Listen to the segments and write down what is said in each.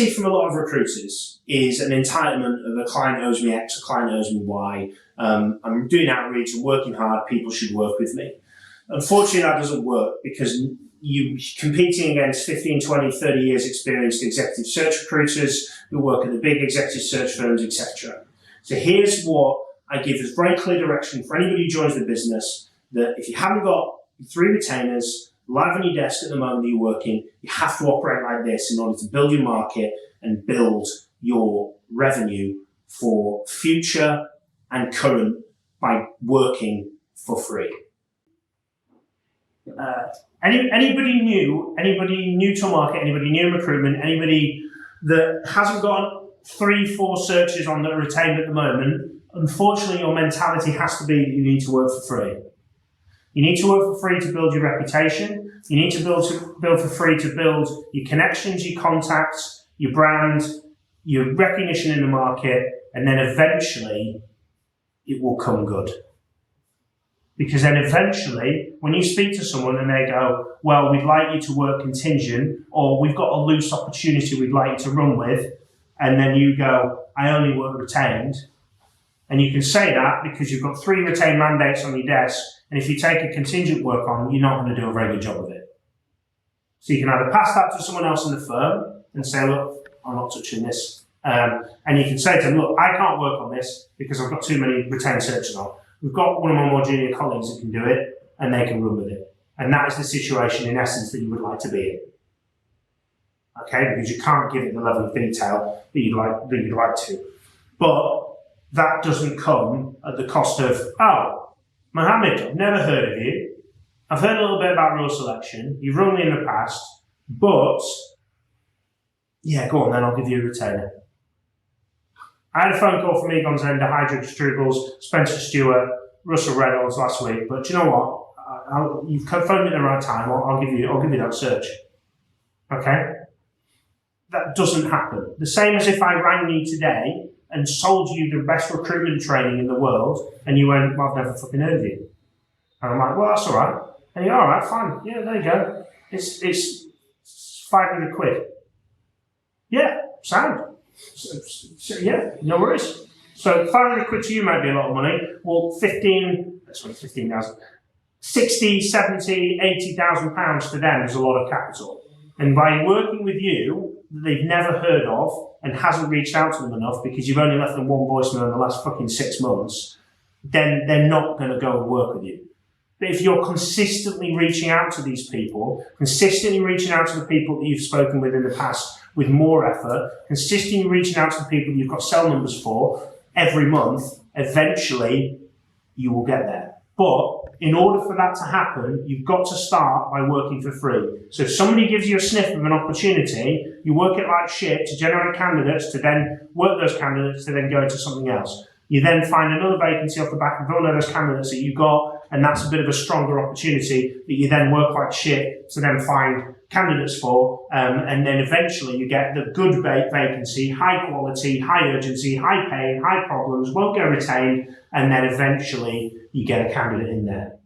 see from a lot of recruiters is an entitlement of a client owes me X, a client owes me Y. I'm doing outreach and working hard, people should work with me. Unfortunately, that doesn't work because you're competing against 15, 20, 30 years experienced executive search recruiters who work at the big executive search firms, etc. So here's what I give as very clear direction for anybody who joins the business, that if you haven't got 3 retainers live on your desk at the moment that you're working, you have to operate like this in order to build your market and build your revenue for future and current by working for free. Anybody new to market, anybody new in recruitment, anybody that hasn't got 3, 4 searches on that are retained at the moment, unfortunately your mentality has to be that you need to work for free. You need to work for free to build your reputation. You need to build for free to build your connections, your contacts, your brand, your recognition in the market, and then eventually it will come good. Because then eventually, when you speak to someone and they go, well, we'd like you to work contingent, or we've got a loose opportunity we'd like you to run with, and then you go, I only work retained. And you can say that because you've got 3 retained mandates on your desk, and if you take a contingent work on, you're not going to do a very good job of it. So you can either pass that to someone else in the firm and say, look, I'm not touching this. And you can say to them, look, I can't work on this because I've got too many retained searches on. We've got one of my more junior colleagues that can do it, and they can run with it. And that is the situation, in essence, that you would like to be in. Okay, because you can't give it the level of detail that you'd like to. But that doesn't come at the cost of, oh, Mohammed, I've never heard of you. I've heard a little bit about rule selection. You've run me in the past, but yeah, go on then, I'll give you a retainer. I had a phone call from Egon's Ender, Hydrick Struggles, Spencer Stewart, Russell Reynolds last week, but do you know what? You've phoned me at the right time. I'll give you that search. Okay? That doesn't happen. The same as if I rang you today and sold you the best recruitment training in the world, and you went, well, I've never fucking heard of you. And I'm like, well, that's all right. And you're all right, fine. Yeah, there you go. It's 500 quid. Yeah, sound. So, yeah, no worries. So 500 quid to you might be a lot of money. Well, 15,000. 60, 70, 80,000 pounds to them is a lot of capital. And by working with you, that they've never heard of and hasn't reached out to them enough because you've only left them one voicemail in the last fucking 6 months, then they're not going to go and work with you. But if you're consistently reaching out to these people, consistently reaching out to the people that you've spoken with in the past with more effort, consistently reaching out to the people you've got cell numbers for every month, eventually you will get there. But in order for that to happen, you've got to start by working for free. So if somebody gives you a sniff of an opportunity, you work it like shit to generate candidates, to then work those candidates, to then go into something else. You then find another vacancy off the back of one of those candidates that you got, and that's a bit of a stronger opportunity that you then work like shit to then find candidates for, and then eventually you get the good vacancy, high quality, high urgency, high pain, high problems, won't get retained, and then eventually you get a candidate in there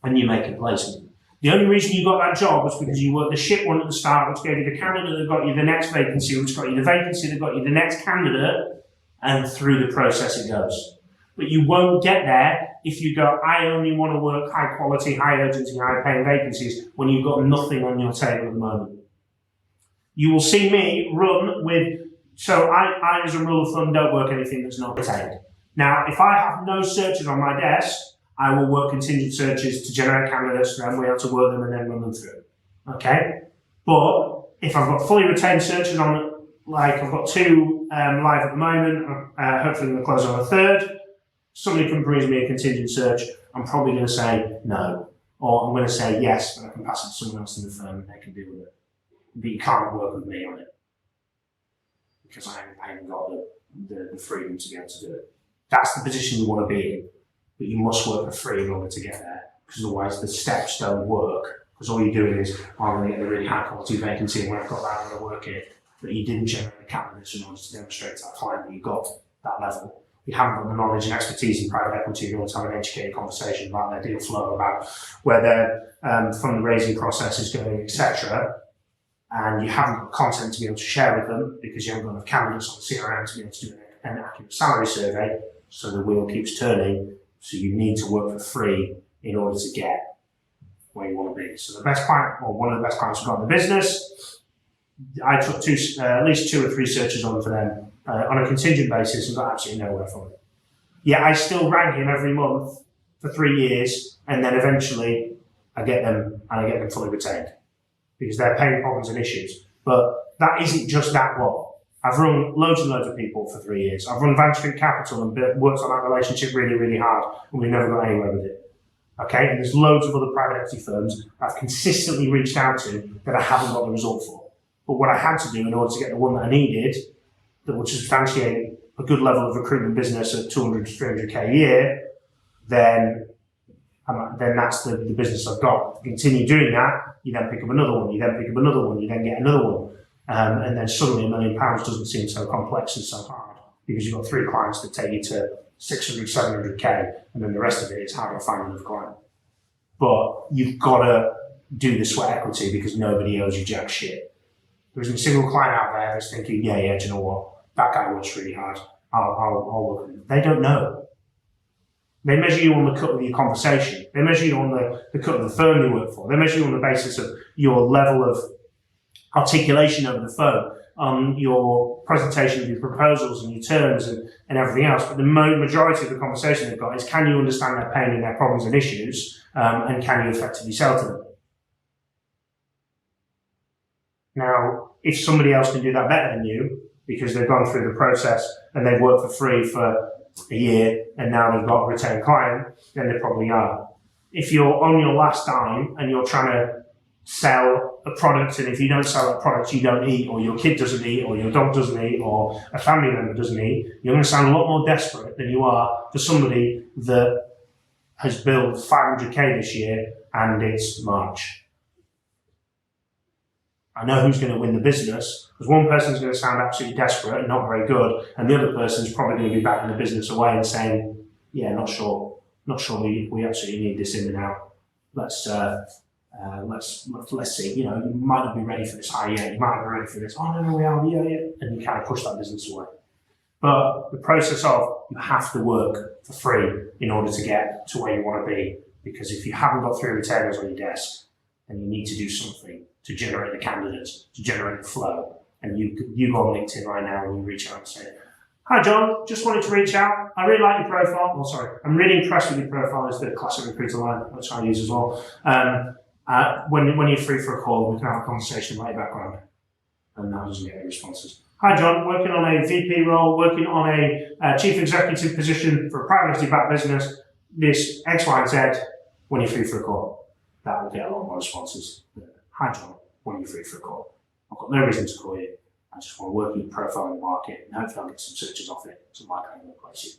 and you make a placement. The only reason you got that job was because you worked the shit one at the start, which gave you the candidate that got you the next vacancy, which got you the vacancy that got you the next candidate, and through the process it goes. But you won't get there if you go, I only want to work high quality, high urgency, high paying vacancies when you've got nothing on your table at the moment. You will see me run with, so I as a rule of thumb don't work anything that's not retained. Now, if I have no searches on my desk, I will work contingent searches to generate candidates, and then we'll have to work them and then run them through. Okay? But if I've got fully retained searches on, like I've got 2 live at the moment, hopefully I'm going to close on a 3rd, somebody can bring me a contingent search, I'm probably going to say no. Or I'm going to say yes, but I can pass it to someone else in the firm and they can deal with it. But you can't work with me on it. Because I haven't got the freedom to be able to do it. That's the position you want to be in. But you must work for free in order to get there. Because otherwise the steps don't work. Because all you're doing is, I'm going to get a really high quality vacancy, and when I've got that, I'm going to work it. But you didn't generate candidates in order to demonstrate to that client that you got that level. You haven't got the knowledge and expertise in private equity. You want to have an educated conversation about their deal flow, about where their fundraising process is going, etc. and you haven't got content to be able to share with them because you haven't got enough candidates on the CRM to be able to do an accurate salary survey, so the wheel keeps turning. So you need to work for free in order to get where you want to be. So the best client, or one of the best clients we've got in the business, I took at least 2 or 3 searches on for them on a contingent basis and got absolutely nowhere from it. Yeah, I still rang him every month for 3 years, and then eventually I get them fully retained because they're paying problems and issues. But that isn't just that one. I've run loads and loads of people for 3 years. I've run Van Street Capital and worked on that relationship really, really hard, and we've never got anywhere with it. Okay, and there's loads of other private equity firms I've consistently reached out to that I haven't got the result for. But what I had to do in order to get the one that I needed, that would substantiate a good level of recruitment business at 200 to 300k a year, then that's the business I've got. Continue doing that, you then pick up another one, you then pick up another one, you then get another one. And then suddenly £1 million doesn't seem so complex and so hard because you've got 3 clients that take you to 600, 700k, and then the rest of it is how do I find another client. But you've got to do the sweat equity because nobody owes you jack shit. There isn't a single client out there that's thinking, yeah, do you know what? That guy works really hard. I'll work with him. They don't know. They measure you on the cut of your conversation. They measure you on the cut of the firm you work for. They measure you on the basis of your level of articulation over the phone, on your presentation of your proposals and your terms and everything else. But the majority of the conversation they've got is, can you understand their pain and their problems and issues, and can you effectively sell to them? Now, if somebody else can do that better than you, because they've gone through the process and they've worked for free for a year and now they've got a retained client, then they probably are. If you're on your last dime and you're trying to sell a product, and if you don't sell that product, you don't eat, or your kid doesn't eat, or your dog doesn't eat, or a family member doesn't eat, you're going to sound a lot more desperate than you are for somebody that has billed 500k this year and it's March. I know who's going to win the business, because one person's going to sound absolutely desperate and not very good, and the other person's probably going to be backing the business away and saying, yeah, not sure we absolutely need this in and out. Let's see, you might not be ready for this hire yet, you might not be ready for this, oh no, we are, yeah, and you kind of push that business away. But the process of, you have to work for free in order to get to where you want to be, because if you haven't got 3 retainers on your desk, then you need to do something to generate the candidates, to generate the flow. And you go on LinkedIn right now and you reach out and say, hi John, just wanted to reach out. I really like your profile. Oh, sorry, I'm really impressed with your profile. Is the classic recruiter line, which I use as well. When you're free for a call, we can have a conversation about your background. And that doesn't get any responses. Hi John, working on a VP role, working on a chief executive position for a private equity-backed business. This X, Y, and Z. When you're free for a call, that will get a lot more responses. Hi John, when are you free for a call? I've got no reason to call you. I just want to work your profile in the market and hopefully I'll get some searches off it. So my kind of place you.